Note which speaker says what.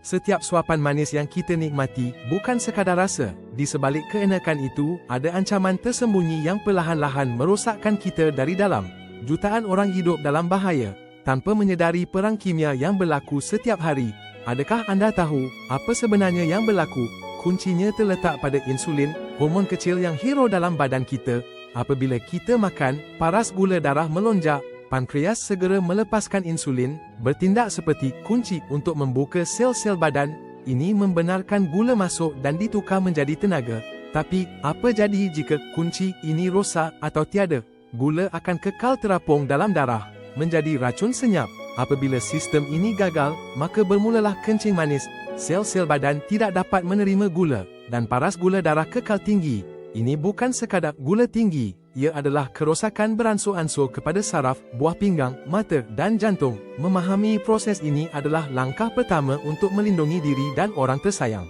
Speaker 1: Setiap suapan manis yang kita nikmati bukan sekadar rasa. Di sebalik keenakan itu, ada ancaman tersembunyi yang perlahan-lahan merosakkan kita dari dalam. Jutaan orang hidup dalam bahaya, tanpa menyedari perang kimia yang berlaku setiap hari. Adakah anda tahu apa sebenarnya yang berlaku? Kuncinya terletak pada insulin, hormon kecil yang hero dalam badan kita. Apabila kita makan, paras gula darah melonjak. Pankreas segera melepaskan insulin, bertindak seperti kunci untuk membuka sel-sel badan. Ini membenarkan gula masuk dan ditukar menjadi tenaga. Tapi, apa jadi jika kunci ini rosak atau tiada? Gula akan kekal terapung dalam darah, menjadi racun senyap. Apabila sistem ini gagal, maka bermulalah kencing manis. Sel-sel badan tidak dapat menerima gula, dan paras gula darah kekal tinggi. Ini bukan sekadar gula tinggi, ia adalah kerosakan beransur-ansur kepada saraf, buah pinggang, mata dan jantung. Memahami proses ini adalah langkah pertama untuk melindungi diri dan orang tersayang.